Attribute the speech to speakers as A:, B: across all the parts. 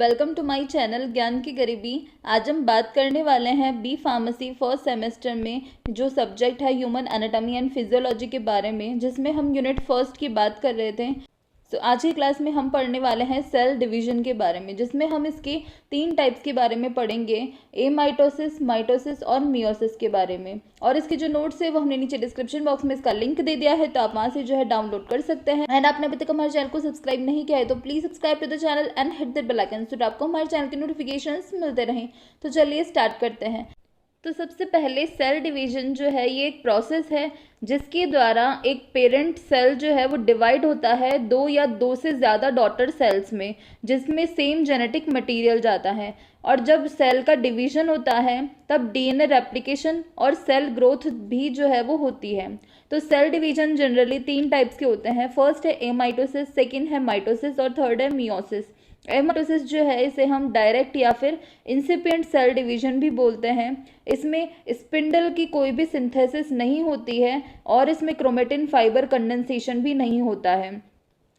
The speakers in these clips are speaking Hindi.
A: वेलकम टू माय चैनल ज्ञान की गरीबी। आज हम बात करने वाले हैं बी फार्मेसी फर्स्ट सेमेस्टर में जो सब्जेक्ट है ह्यूमन एनाटॉमी एंड फिजियोलॉजी के बारे में, जिसमें हम यूनिट फर्स्ट की बात कर रहे थे। तो आज की क्लास में हम पढ़ने वाले हैं सेल डिवीजन के बारे में, जिसमें हम इसके 3 टाइप्स के बारे में पढ़ेंगे, एमाइटोसिस, माइटोसिस और मियोसिस के बारे में। और इसके जो नोट्स है वो हमने नीचे डिस्क्रिप्शन बॉक्स में इसका लिंक दे दिया है, तो आप वहाँ से जो है डाउनलोड कर सकते हैं। एंड आपने अभी तक हमारे चैनल को सब्सक्राइब नहीं किया है तो please subscribe to the channel and hit the bell icon so आपको हमारे चैनल के नोटिफिकेशंस मिलते रहें। तो चलिए स्टार्ट करते हैं। तो सबसे पहले सेल डिवीजन जो है ये एक प्रोसेस है जिसके द्वारा एक पेरेंट सेल जो है वो डिवाइड होता है 2 या 2 से ज़्यादा डॉटर सेल्स में, जिसमें सेम जेनेटिक मटेरियल जाता है। और जब सेल का डिवीजन होता है तब डीएनए रेप्लिकेशन और सेल ग्रोथ भी जो है वो होती है। तो सेल डिवीजन जनरली 3 टाइप्स के होते हैं। फर्स्ट है एमाइटोसिस, सेकेंड है माइटोसिस और थर्ड है मियोसिस। एमाइटोसिस जो है इसे हम डायरेक्ट या फिर इंसिपिएंट सेल डिवीजन भी बोलते हैं। इसमें स्पिंडल की कोई भी सिंथेसिस नहीं होती है और इसमें क्रोमेटिन फाइबर कंडेंसेशन भी नहीं होता है,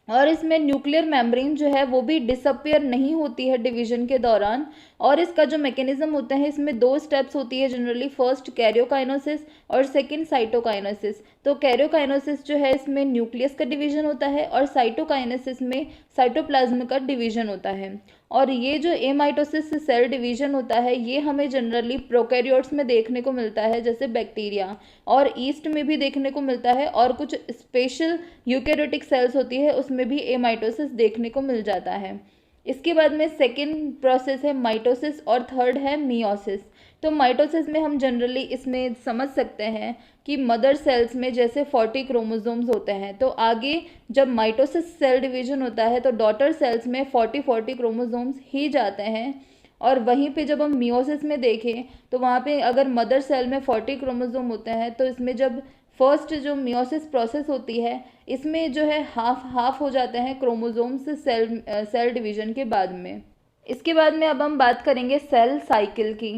A: और इसमें न्यूक्लियर मेम्ब्रेन जो है वो भी डिसअपियर नहीं होती है डिवीजन के दौरान। और इसका जो मैकेनिज्म होता है इसमें 2 स्टेप्स होती है जनरली, फर्स्ट कैरियोकाइनेसिस और सेकंड साइटोकाइनेसिस। तो कैरियोकाइनेसिस जो है इसमें न्यूक्लियस का डिवीजन होता है और साइटोकाइनेसिस में साइटोप्लाज्म का डिवीजन होता है। और ये जो एमाइटोसिस सेल डिवीजन होता है ये हमें जनरली प्रोकैरियोट्स में देखने को मिलता है, जैसे बैक्टीरिया, और ईस्ट में भी देखने को मिलता है, और कुछ स्पेशल यूकेरियोटिक सेल्स होती है उसमें भी एमाइटोसिस देखने को मिल जाता है। इसके बाद में सेकेंड प्रोसेस है माइटोसिस और थर्ड है मियोसिस। तो माइटोसिस में हम जनरली इसमें समझ सकते हैं कि मदर सेल्स में जैसे 40 क्रोमोसोम्स होते हैं, तो आगे जब माइटोसिस सेल डिवीजन होता है तो डॉटर सेल्स में 40 क्रोमोसोम्स ही जाते हैं। और वहीं पे जब हम मियोसिस में देखें तो वहाँ पे अगर मदर सेल में 40 क्रोमोसोम होते हैं तो इसमें जब फर्स्ट जो मियोसिस प्रोसेस होती है इसमें जो है हाफ हो जाते हैं क्रोमोसोम्स सेल डिवीजन के बाद में। इसके बाद में अब हम बात करेंगे सेल साइकिल की।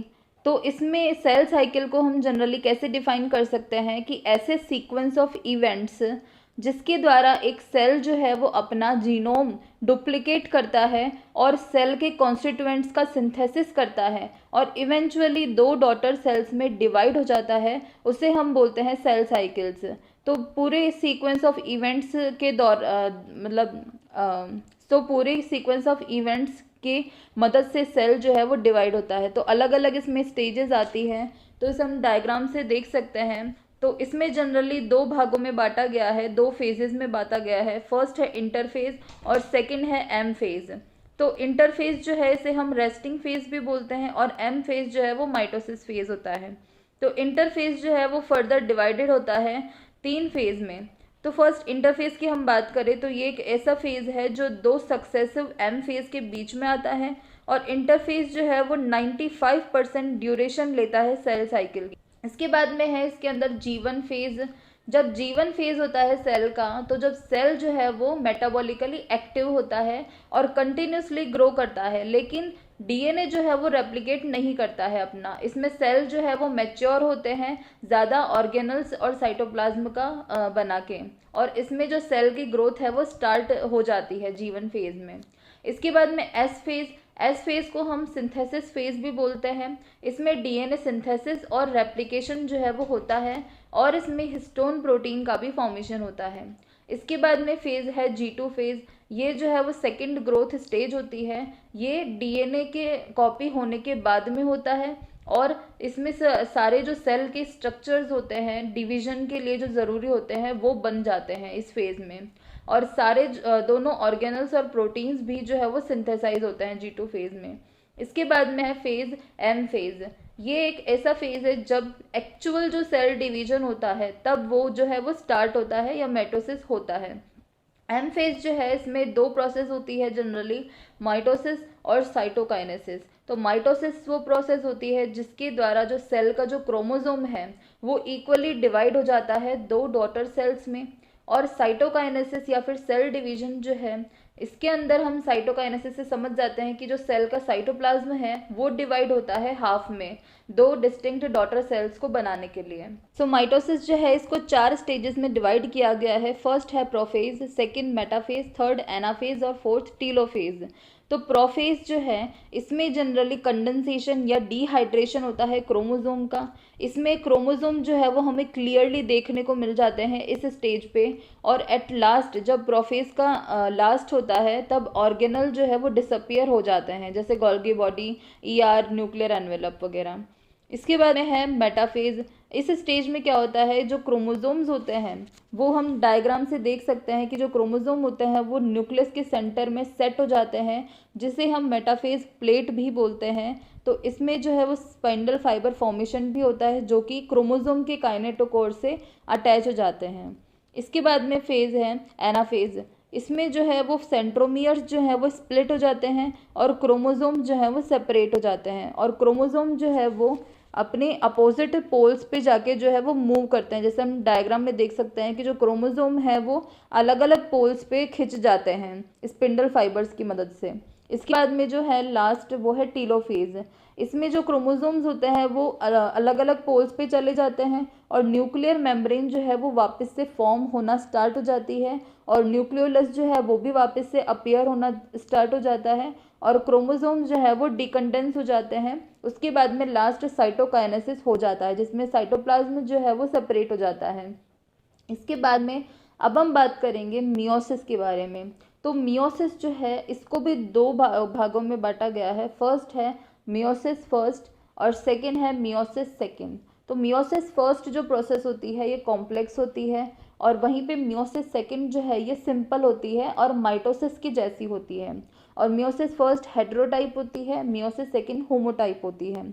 A: तो इसमें सेल साइकिल को हम जनरली कैसे डिफाइन कर सकते हैं कि ऐसे सीक्वेंस ऑफ इवेंट्स जिसके द्वारा एक सेल जो है वो अपना जीनोम डुप्लीकेट करता है और सेल के कॉन्स्टिट्यूएंट्स का सिंथेसिस करता है और इवेंचुअली 2 डॉटर सेल्स में डिवाइड हो जाता है, उसे हम बोलते हैं सेल साइकिल्स। तो पूरे सीक्वेंस ऑफ इवेंट्स के पूरे सीक्वेंस ऑफ इवेंट्स की मदद से सेल जो है वो डिवाइड होता है। तो अलग अलग इसमें स्टेजेस आती हैं, तो इसे हम डायग्राम से देख सकते हैं। तो इसमें जनरली 2 भागों में बांटा गया है, 2 फेजेस में बांटा गया है। फर्स्ट है इंटरफेज और सेकंड है एम फेज। तो इंटरफेज जो है इसे हम रेस्टिंग फेज भी बोलते हैं और एम फेज जो है वो माइटोसिस फेज होता है। तो इंटरफेज जो है वो फर्दर डिवाइडेड होता है 3 फेज में। तो फर्स्ट इंटरफेज की हम बात करें तो ये एक ऐसा फेज है जो 2 सक्सेसिव एम फेज के बीच में आता है, और इंटरफेज जो है वो 95% ड्यूरेशन लेता है सेल साइकिल की। इसके बाद में है इसके अंदर जीवन फेज। जब जीवन फेज होता है सेल का, तो जब सेल जो है वो मेटाबॉलिकली एक्टिव होता है और कंटिन्यूसली ग्रो करता है, लेकिन डीएनए जो है वो रेप्लिकेट नहीं करता है अपना। इसमें सेल जो है वो मैच्योर होते हैं ज़्यादा ऑर्गेनल्स और साइटोप्लाज्म का बना के, और इसमें जो सेल की ग्रोथ है वो स्टार्ट हो जाती है जीवन फेज में। इसके बाद में एस फेज को हम सिंथेसिस फेज भी बोलते हैं। इसमें डीएनए सिंथेसिस और रेप्लिकेशन जो है वो होता है, और इसमें हिस्टोन प्रोटीन का भी फॉर्मेशन होता है। इसके बाद में फेज है G2 फेज। ये जो है वो सेकंड ग्रोथ स्टेज होती है। ये डीएनए के कॉपी होने के बाद में होता है, और इसमें सारे जो सेल के स्ट्रक्चर्स होते हैं डिवीजन के लिए जो ज़रूरी होते हैं वो बन जाते हैं इस फेज में, और सारे दोनों ऑर्गेनल्स और प्रोटीन्स भी जो है वो सिंथेसाइज होते हैं G2 फेज में। इसके बाद में है फेज एम फेज। ये एक ऐसा फेज है जब एक्चुअल जो सेल डिवीजन होता है तब वो जो है वो स्टार्ट होता है या मेटोसिस होता है। एम फेज जो है इसमें 2 प्रोसेस होती है जनरली, माइटोसिस और साइटोकाइनेसिस। तो माइटोसिस वो प्रोसेस होती है जिसके द्वारा जो सेल का जो क्रोमोसोम है वो इक्वली डिवाइड हो जाता है 2 डॉटर सेल्स में। और साइटोकाइनेसिस या फिर सेल डिवीजन जो है इसके अंदर हम साइटोकाइनेसिस से समझ जाते हैं कि जो सेल का साइटोप्लाज्म है वो डिवाइड होता है हाफ में 2 डिस्टिंक्ट डॉटर सेल्स को बनाने के लिए। सो माइटोसिस जो है इसको 4 स्टेजेस में डिवाइड किया गया है। फर्स्ट है prophase, second metaphase, third anaphase और फोर्थ टीलोफेज। तो प्रोफेज जो है इसमें जनरली कंडेंसेशन या डिहाइड्रेशन होता है क्रोमोसोम का। इसमें क्रोमोसोम जो है वो हमें क्लियरली देखने को मिल जाते हैं इस स्टेज पे। और एट लास्ट जब प्रोफेज का लास्ट होता है तब ऑर्गेनल जो है वो डिसअपियर हो जाते हैं, जैसे Golgi body, ER, nuclear envelope वगैरह। इसके बाद में है मेटाफेज। इस स्टेज में क्या होता है, जो क्रोमोसोम्स होते हैं वो हम डायग्राम से देख सकते हैं कि जो क्रोमोसोम होते हैं वो न्यूक्लियस के सेंटर में सेट हो जाते हैं, जिसे हम मेटाफेज प्लेट भी बोलते हैं। तो इसमें जो है वो स्पाइंडल फाइबर फॉर्मेशन भी होता है जो कि क्रोमोसोम के काइनेटोकोर से अटैच हो जाते हैं। इसके बाद में फेज है एनाफेज। इसमें जो है वो सेंट्रोमियर्स जो है वो स्प्लिट हो जाते हैं और क्रोमोसोम जो है वो सेपरेट हो जाते हैं, और क्रोमोसोम जो है वो अपने अपोजिट पोल्स पे जाके जो है वो मूव करते हैं। जैसे हम डायग्राम में देख सकते हैं कि जो क्रोमोसोम है वो अलग अलग पोल्स पे खिंच जाते हैं स्पिंडल फाइबर्स की मदद से। इसके बाद में जो है लास्ट वो है टीलोफेज। इसमें जो क्रोमोसोम्स होते हैं वो अलग अलग पोल्स पे चले जाते हैं और न्यूक्लियर मेम्ब्रेन जो है वो वापस से फॉर्म होना स्टार्ट हो जाती है, और न्यूक्लियोलस जो है वो भी वापस से अपीयर होना स्टार्ट हो जाता है, और क्रोमोसोम जो है वो डिकंडेंस हो जाते हैं। उसके बाद में लास्ट साइटोकाइनेसिस हो जाता है, जिसमें साइटोप्लाज्म जो है वो सेपरेट हो जाता है। इसके बाद में अब हम बात करेंगे मियोसिस के बारे में। तो मियोसिस जो है इसको भी दो भागों में बांटा गया है। फर्स्ट है मियोसिस फर्स्ट और सेकंड है मियोसिस सेकंड। तो मियोसिस फर्स्ट जो प्रोसेस होती है ये कॉम्प्लेक्स होती है, और वहीं पे मियोसिस सेकंड जो है ये सिंपल होती है और माइटोसिस की जैसी होती है। और मियोसिस फर्स्ट हेटेरोटाइप होती है, मियोसिस सेकंड होमोटाइप होती है।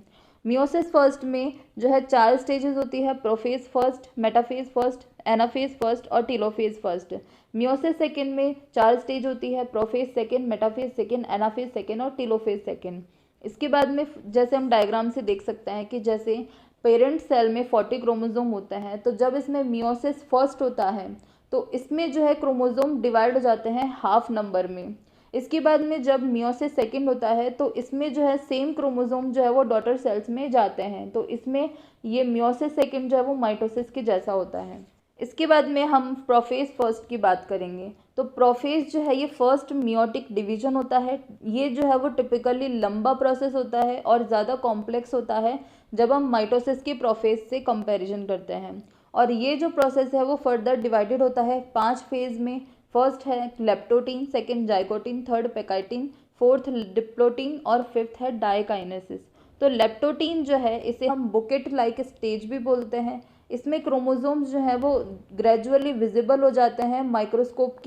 A: मियोसिस फर्स्ट में जो है 4 स्टेजेस होती है, prophase first, metaphase first, anaphase first और टीलोफेज फर्स्ट। मियोसिस सेकंड में 4 स्टेज होती है, prophase second, metaphase second, anaphase second और टीलोफेज सेकंड। इसके बाद में जैसे हम डायग्राम से देख सकते हैं कि जैसे पेरेंट सेल में 40 क्रोमोसोम होते हैं, तो जब इसमें मियोसिस फर्स्ट होता है तो इसमें जो है क्रोमोसोम डिवाइड हो जाते हैं हाफ नंबर में। इसके बाद में जब मियोसिस सेकंड होता है तो इसमें जो है सेम क्रोमोसोम जो है वो डॉटर सेल्स में जाते हैं, तो इसमें ये मियोसिस सेकंड जो है वो माइटोसिस के जैसा होता है। इसके बाद में हम प्रोफेज फर्स्ट की बात करेंगे। तो प्रोफेज जो है ये फर्स्ट मियोटिक डिवीजन होता है। ये जो है वो टिपिकली लंबा प्रोसेस होता है और ज़्यादा कॉम्प्लेक्स होता है जब हम माइटोसिस की प्रोफेज से कंपैरिजन करते हैं। और ये जो प्रोसेस है वो फर्दर डिवाइडेड होता है 5 फेज में। फर्स्ट है leptotene, second zygotene, third pachytene, fourth diplotene और फिफ्थ है डाइकाइनेसिस। तो लेप्टोटीन जो है इसे हम बुकेट लाइक स्टेज भी बोलते हैं। इसमें क्रोमोसोम्स जो है वो ग्रेजुअली विजिबल हो जाते हैं माइक्रोस्कोप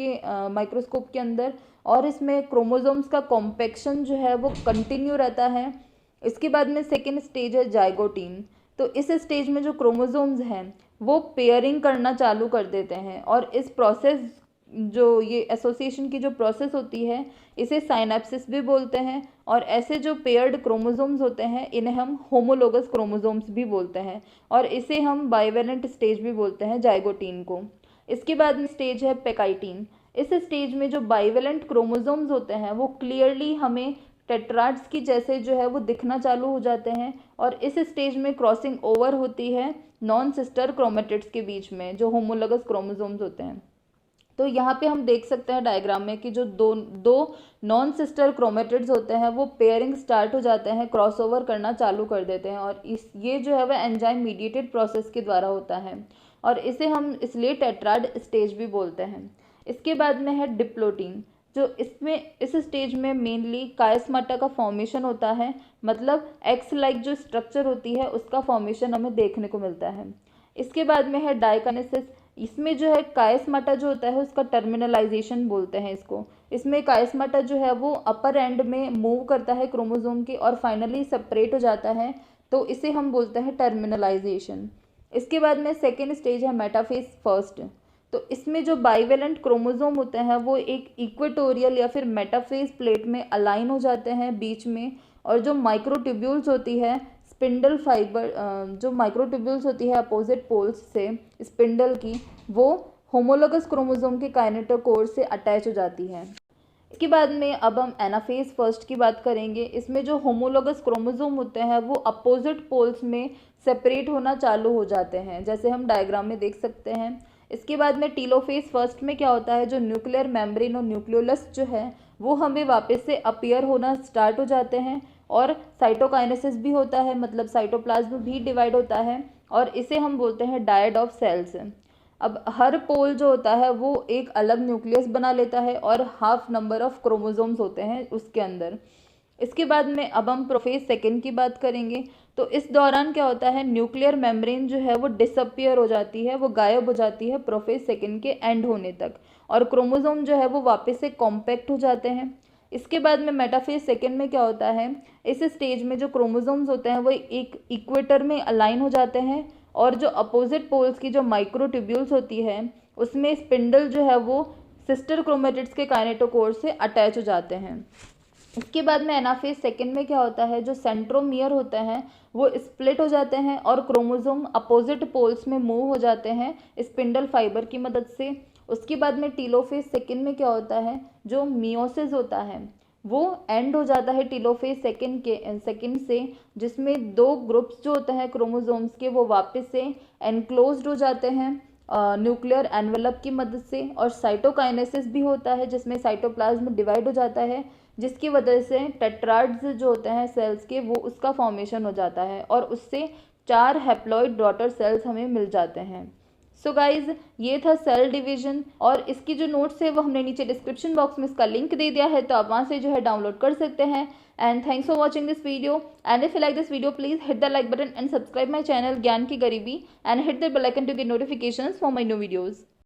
A: के अंदर, और इसमें क्रोमोसोम्स का कॉम्पेक्शन जो है वो कंटिन्यू रहता है। इसके बाद में सेकेंड स्टेज है जाइगोटीन। तो इस स्टेज में जो क्रोमोसोम्स हैं वो पेयरिंग करना चालू कर देते हैं, और इस प्रोसेस जो ये एसोसिएशन की जो प्रोसेस होती है इसे साइनेप्सिस भी बोलते हैं। और ऐसे जो पेयर्ड क्रोमोसोम्स होते हैं इन्हें हम होमोलोगस क्रोमोसोम्स भी बोलते हैं, और इसे हम बाइवेलेंट स्टेज भी बोलते हैं जाइगोटीन को। इसके बाद में स्टेज है पेकाइटिन। इस स्टेज में जो बाइवेलेंट क्रोमोसोम्स होते हैं वो क्लियरली हमें टेट्राड्स की जैसे जो है वो दिखना चालू हो जाते हैं, और इस स्टेज में क्रॉसिंग ओवर होती है नॉन सिस्टर क्रोमेटिड्स के बीच में जो होमोलोगस क्रोमोसोम्स होते हैं। तो यहाँ पे हम देख सकते हैं डायग्राम में कि जो दो नॉन सिस्टर क्रोमेटिड्स होते हैं वो पेयरिंग स्टार्ट हो जाते हैं, क्रॉसओवर करना चालू कर देते हैं, और ये जो है वह एंजाइम मीडिएटेड प्रोसेस के द्वारा होता है, और इसे हम इसलिए टेट्राड स्टेज भी बोलते हैं। इसके बाद में है डिप्लोटीन। जो इस स्टेज में मेनली कायस्माटा का फॉर्मेशन होता है, मतलब एक्स लाइक जो स्ट्रक्चर होती है उसका फॉर्मेशन हमें देखने को मिलता है। इसके बाद में है डाइकाइनेसिस। इसमें जो है कायस्माटा जो होता है उसका टर्मिनलाइजेशन बोलते हैं इसको। इसमें कायस्माटा जो है वो अपर एंड में मूव करता है क्रोमोसोम के और फाइनली सेपरेट हो जाता है, तो इसे हम बोलते हैं टर्मिनलाइजेशन। इसके बाद में सेकेंड स्टेज है मेटाफेज फर्स्ट। तो इसमें जो बाइवेलेंट क्रोमोसोम होते हैं वो एक इक्वेटोरियल या फिर मेटाफेज प्लेट में अलाइन हो जाते हैं बीच में, और जो माइक्रोट्यूब्यूल्स होती है स्पिंडल फाइबर जो माइक्रोट्यूब्यूल्स होती है अपोजिट पोल्स से स्पिंडल की, वो होमोलोगस क्रोमोसोम के काइनेटोकोर से अटैच हो जाती है। इसके बाद में अब हम एनाफेज फर्स्ट की बात करेंगे। इसमें जो होमोलोगस क्रोमोसोम होते हैं वो अपोजिट पोल्स में सेपरेट होना चालू हो जाते हैं, जैसे हम डायग्राम में देख सकते हैं। इसके बाद में टीलोफेज फर्स्ट में क्या होता है, जो न्यूक्लियर मेम्ब्रेन और न्यूक्लियोलस जो है वो हमें वापस से अपीयर होना स्टार्ट हो जाते हैं। और साइटोकाइनेसिस भी होता है, मतलब साइटोप्लाज्म भी डिवाइड होता है, और इसे हम बोलते हैं डायड ऑफ सेल्स। अब हर पोल जो होता है वो एक अलग न्यूक्लियस बना लेता है और हाफ नंबर ऑफ क्रोमोसोम्स होते हैं उसके अंदर। इसके बाद में अब हम प्रोफेज सेकेंड की बात करेंगे। तो इस दौरान क्या होता है, न्यूक्लियर मेम्ब्रेन जो है वो डिसअपियर हो जाती है, वो गायब हो जाती है प्रोफेज सेकेंड के एंड होने तक, और क्रोमोसोम जो है वो वापस से कॉम्पैक्ट हो जाते हैं। इसके बाद में मेटाफेज सेकेंड में क्या होता है, इस स्टेज में जो क्रोमोसोम्स होते हैं वो एक इक्वेटर में अलाइन हो जाते हैं, और जो अपोजिट पोल्स की जो माइक्रोट्यूब्यूल्स होती है उसमें स्पिंडल जो है वो सिस्टर क्रोमेटिड्स के काइनेटोकोर से अटैच हो जाते हैं। इसके बाद में एनाफेज सेकेंड में क्या होता है, जो सेंट्रोमियर होते हैं वो स्प्लिट हो जाते हैं और क्रोमोसोम अपोजिट पोल्स में मूव हो जाते हैं स्पिंडल फाइबर की मदद से। उसके बाद में टीलोफेज सेकेंड में क्या होता है, जो मियोसिस होता है वो एंड हो जाता है टीलोफेज सेकेंड से, जिसमें दो ग्रुप्स जो होते हैं क्रोमोसोम्स के वो वापस से एनक्लोज्ड हो जाते हैं न्यूक्लियर एनवेलप की मदद से। और साइटोकाइनेसिस भी होता है जिसमें साइटोप्लाज्म डिवाइड हो जाता है, जिसकी वजह से टेट्राड्स जो होते हैं सेल्स के वो उसका फॉर्मेशन हो जाता है, और उससे 4 हैप्लॉइड डॉटर सेल्स हमें मिल जाते हैं। सो गाइज, ये था सेल डिवीजन, और इसकी जो नोट्स है वो हमने नीचे डिस्क्रिप्शन बॉक्स में इसका लिंक दे दिया है, तो आप वहाँ से जो है डाउनलोड कर सकते हैं। And thanks for watching this video, and if you like this video please hit the like button and subscribe my channel ज्ञान की गरीबी, and hit the bell icon to get notifications for my new videos.